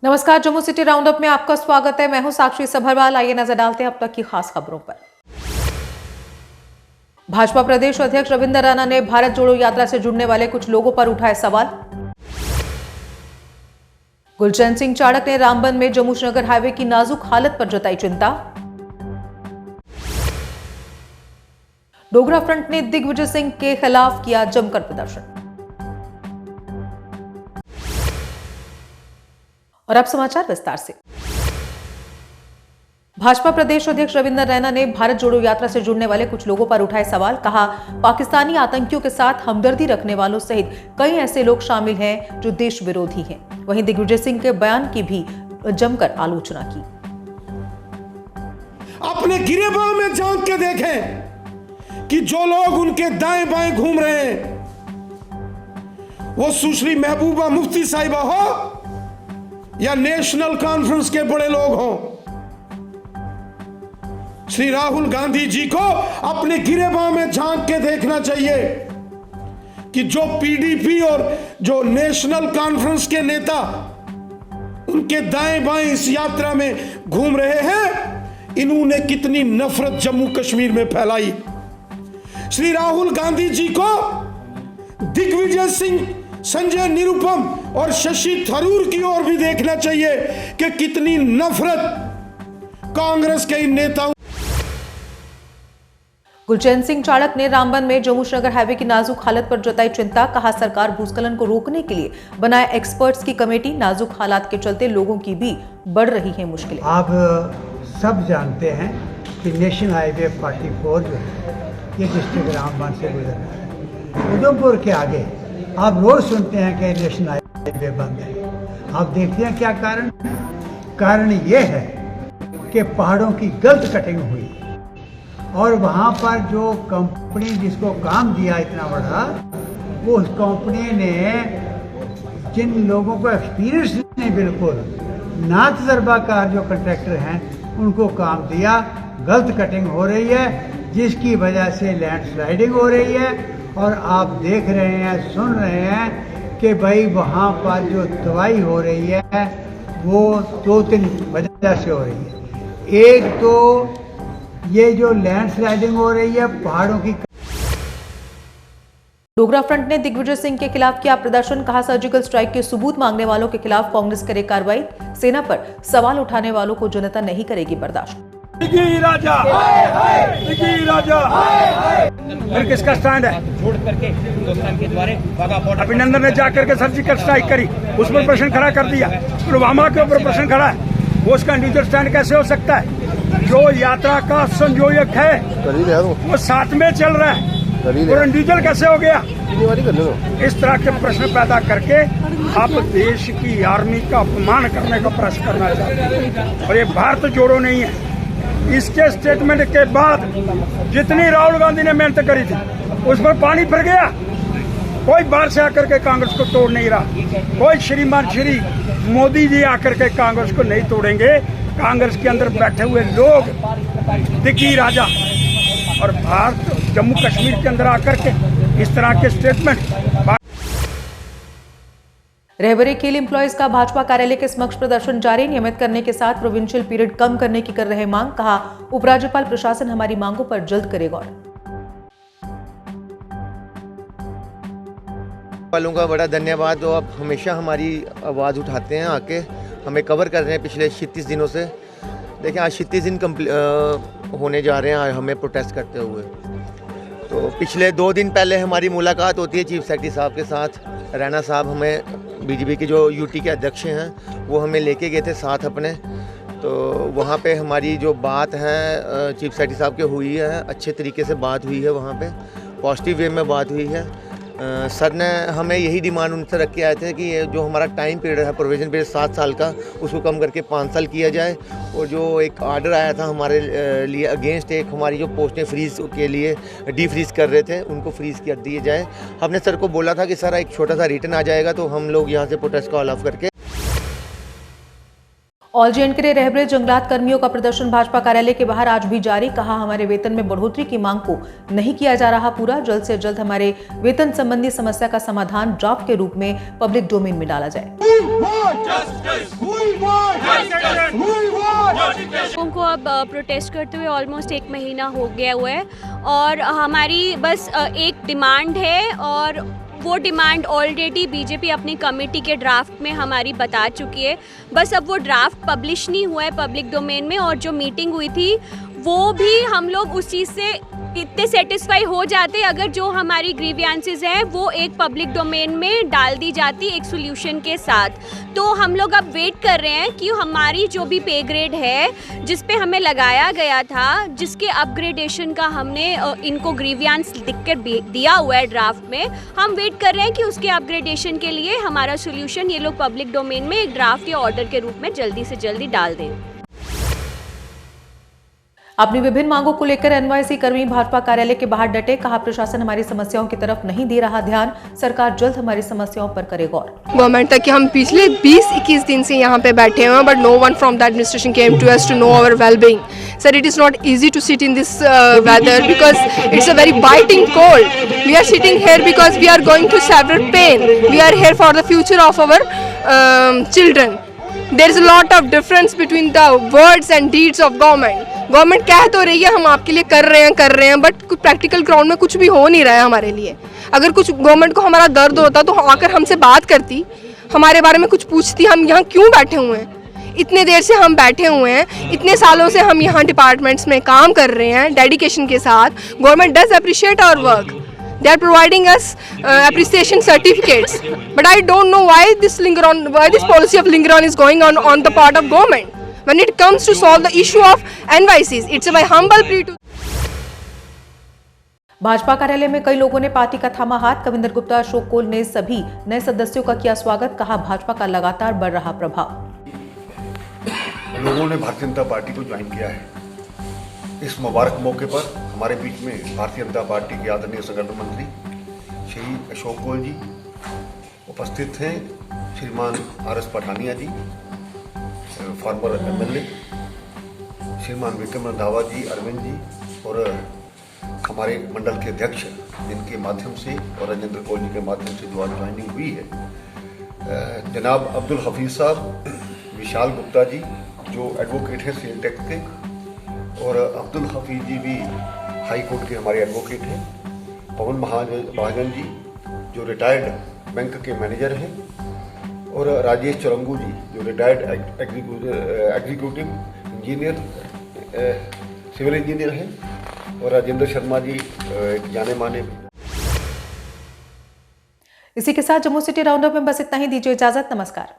नमस्कार, Jammu city round up में आपका स्वागत है। मैं हूं साक्षी सभरवाल। आइए नजर डालते हैं अब तक की खास खबरों पर। भाजपा प्रदेश अध्यक्ष रविंद्र रैना ने भारत जोड़ो यात्रा से जुड़ने वाले कुछ लोगों पर उठाए सवाल। गुलचैन सिंह चाड़क ने रामबन में जम्मू श्रीनगर हाईवे की नाजुक हालत पर जताई चिंता। डोगरा फ्रंट ने दिग्विजय सिंह के खिलाफ किया जमकर प्रदर्शन। और अब समाचार विस्तार से। भाजपा प्रदेश अध्यक्ष रविंद्र रैना ने भारत जोड़ो यात्रा से जुड़ने वाले कुछ लोगों पर उठाए सवाल। कहा, पाकिस्तानी आतंकियों के साथ हमदर्दी रखने वालों सहित कई ऐसे लोग शामिल हैं जो देश विरोधी हैं। वहीं दिग्विजय सिंह के बयान की भी जमकर आलोचना की। अपने गिरेबान में झांक के देखें कि जो लोग उनके दाएं बाएं घूम रहे हैं, वो सुश्री महबूबा मुफ्ती साहिबा हो या नेशनल कॉन्फ्रेंस के बड़े लोग हों, श्री राहुल गांधी जी को अपने गिरेबान में झांक के देखना चाहिए कि जो पीडीपी और जो नेशनल कॉन्फ्रेंस के नेता उनके दाएं बाएं इस यात्रा में घूम रहे हैं, इन्होंने कितनी नफरत जम्मू कश्मीर में फैलाई। श्री राहुल गांधी जी को दिग्विजय सिंह, संजय निरुपम और शशि थरूर की ओर भी देखना चाहिए कि कितनी नफरत कांग्रेस के इन नेताओं। गुलचैन सिंह चाड़क ने रामबन में जम्मू श्रीनगर हाईवे की नाजुक हालत पर जताई चिंता। कहा, सरकार भूस्खलन को रोकने के लिए बनाए एक्सपर्ट्स की कमेटी, नाजुक हालात के चलते लोगों की भी बढ़ रही है मुश्किलें। आप सब जानते हैं कि नेशनल हाईवे 44 जो है ये डिस्ट्रिक्ट रामबन से गुजर रहा है। उधमपुर के आगे आप रोज सुनते हैं कि नेशनल हाईवे बंद है। आप देखते हैं क्या कारण ये है कि पहाड़ों की गलत कटिंग हुई और वहाँ पर जो कंपनी जिसको काम दिया इतना बड़ा, वो उस कंपनी ने जिन लोगों को एक्सपीरियंस नहीं बिल्कुल, ना तजर्बाकार जो कॉन्ट्रैक्टर हैं, उनको काम दिया। गलत कटिंग हो रही है जिसकी वजह से लैंडस्लाइडिंग हो रही है। और आप देख रहे हैं, सुन रहे हैं कि भाई वहाँ पर जो दवाई हो रही है वो 2-3 वजह से हो रही है। एक तो ये जो लैंडस्लाइडिंग हो रही है पहाड़ों की। डोगरा फ्रंट ने दिग्विजय सिंह के खिलाफ किया प्रदर्शन। कहा, सर्जिकल स्ट्राइक के सबूत मांगने वालों के खिलाफ कांग्रेस करे कार्रवाई। सेना पर सवाल उठाने वालों को जनता नहीं करेगी बर्दाश्त। राजा राजा फिर किसका स्टैंड है? छोड़ करके हिंदुस्तान के द्वारे अभिनंदन ने जाकर के सर्जिकल स्ट्राइक करी, उस पर प्रश्न खड़ा कर दिया। पुलवामा के ऊपर प्रश्न खड़ा है, वो उसका इंडिविजुअल स्टैंड कैसे हो सकता है? जो यात्रा का संयोजक है वो साथ में चल रहा है और इंडिविजुअल कैसे हो गया? इस तरह के प्रश्न पैदा करके आप देश की आर्मी का अपमान करने का प्रयास करना चाहते हैं। और ये भारत जोड़ो नहीं है। इसके स्टेटमेंट के बाद जितनी राहुल गांधी ने मेहनत करी थी उस पर पानी फिर गया। कोई बाहर से आकर के कांग्रेस को तोड़ नहीं रहा। कोई श्रीमान श्री मोदी जी आकर के कांग्रेस को नहीं तोड़ेंगे। कांग्रेस के अंदर बैठे हुए लोग दिग्गी राजा और भारत जम्मू कश्मीर के अंदर आकर के इस तरह के स्टेटमेंट। रहबरे खेल एम्प्लॉयज का भाजपा कार्यालय के समक्ष प्रदर्शन जारी। नियमित करने के साथ प्रोविंशियल पीरियड कम करने की कर रहे मांग। कहा, उपराज्यपाल प्रशासन हमारी मांगों पर जल्द करे गौर। वालों का बड़ा धन्यवाद, जो आप हमेशा हमारी आवाज़ उठाते हैं, आके हमें कवर कर रहे हैं पिछले 36 दिनों से। देखिए, आज 36 दिन होने जा रहे हैं हमें प्रोटेस्ट करते हुए। तो पिछले 2 दिन पहले हमारी मुलाकात होती है चीफ सेक्रेटरी साहब के साथ। रैना साहब हमें बीजेपी के जो यूटी के अध्यक्ष हैं वो हमें लेके गए थे साथ अपने। तो वहाँ पे हमारी जो बात है चीफ सेक्रेटरी साहब के हुई है, अच्छे तरीके से बात हुई है, वहाँ पे पॉजिटिव वे में बात हुई है। सर ने हमें यही डिमांड उनसे रख के आए थे कि ये जो हमारा टाइम पीरियड है, प्रोविजन पीरियड 7 साल का, उसको कम करके 5 साल किया जाए। और जो एक आर्डर आया था हमारे लिए अगेंस्ट, एक हमारी जो पोस्टें फ्रीज़ के लिए डी फ्रीज़ कर रहे थे, उनको फ्रीज़ कर दिए जाए। हमने सर को बोला था कि सर एक छोटा सा रिटर्न आ जाएगा तो हम लोग यहाँ से प्रोटेस्ट कॉल ऑफ करके ऑल जे एंड के रह रहे जंगलात कर्मियों का प्रदर्शन भाजपा कार्यालय के बाहर आज भी जारी। कहा, हमारे वेतन में बढ़ोतरी की मांग को नहीं किया जा रहा पूरा। जल्द से जल्द हमारे वेतन संबंधी समस्या का समाधान ड्राफ्ट के रूप में पब्लिक डोमेन में डाला जाए। लोगों को अब प्रोटेस्ट करते हुए ऑलमोस्ट 1 महीना हो गया हुआ है और हमारी बस एक डिमांड है और वो डिमांड ऑलरेडी बीजेपी अपनी कमेटी के ड्राफ्ट में हमारी बता चुकी है। बस अब वो ड्राफ्ट पब्लिश नहीं हुआ है पब्लिक डोमेन में और जो मीटिंग हुई थी वो भी हम लोग उस चीज़ से इतने सेटिस्फाई हो जाते अगर जो हमारी ग्रीवियंसेस हैं वो एक पब्लिक डोमेन में डाल दी जाती एक सोल्यूशन के साथ। तो हम लोग अब वेट कर रहे हैं कि हमारी जो भी पे ग्रेड है जिस पे हमें लगाया गया था, जिसके अपग्रेडेशन का हमने इनको ग्रीवियंस लिख कर दिया हुआ है ड्राफ्ट में, हम वेट कर रहे हैं कि उसके अपग्रेडेशन के लिए हमारा सोल्यूशन ये लोग पब्लिक डोमेन में एक ड्राफ्ट या ऑर्डर के रूप में जल्दी से जल्दी डाल दें। अपनी विभिन्न मांगों को लेकर एनवाईसी कर्मी भाजपा कार्यालय के बाहर डटे। कहा, प्रशासन हमारी समस्याओं की तरफ नहीं दे रहा ध्यान, सरकार जल्द हमारी समस्याओं पर करे गौर। गवर्नमेंट तक कि हम पिछले 20-21 दिन से यहाँ पे बैठे हुए हैं but no one from the administration came to us to know our well being. Sir, it is not easy to sit in this weather because it's a very biting cold. We are sitting here because we are going through several pain. We are here for the future of our children. There is a lot of difference between the words and deeds of government. Government कह तो रही है हम आपके लिए कर रहे हैं बट कुछ प्रैक्टिकल ग्राउंड में कुछ भी हो नहीं रहा है हमारे लिए। अगर कुछ गवर्नमेंट को हमारा दर्द होता तो आकर हमसे बात करती, हमारे बारे में कुछ पूछती, हम यहाँ क्यों बैठे हुए हैं। इतने देर से हम बैठे हुए हैं, इतने सालों से हम यहाँ डिपार्टमेंट्स में काम कर रहे हैं डेडिकेशन के साथ। Government does appreciate our work, they are providing us appreciation certificates, but I don't know why this policy of linger on is going on the part of government when it comes to solve the issue of NYCs. It's my humble plea to Bhajpa कार्यालय में कई लोगों ने party का थामा हाथ। कविंदर गुप्ता, अशोक कोल ने सभी नए सदस्यों का किया स्वागत। कहा, भाजपा का लगातार बढ़ रहा प्रभाव। लोगों ने भारतीय जनता पार्टी को ज्वाइन किया है। इस मुबारक मौके पर हमारे बीच में भारतीय जनता पार्टी के आदरणीय संगठन मंत्री श्री अशोक कोल जी उपस्थित हैं, श्रीमान RS पठानिया जी फॉर्मर MLA, श्रीमान विक्रम रंधावा जी, अरविंद जी और हमारे मंडल के अध्यक्ष जिनके माध्यम से और राजेंद्र कोल जी के माध्यम से जो आज ज्वाइनिंग हुई है, जनाब अब्दुल हफीज साहब, विशाल गुप्ता जी जो एडवोकेट हैं सेल टैक्स के, और अब्दुल हफीज जी भी हाई कोर्ट के हमारे एडवोकेट हैं, पवन महाजन जी जो रिटायर्ड बैंक के मैनेजर हैं, और राजेश चौरंगू जी जो retired executive engineer civil engineer हैं, और राजेंद्र शर्मा जी एक जाने माने। इसी के साथ जम्मू सिटी राउंडअप में बस इतना ही। दीजिए इजाजत, नमस्कार।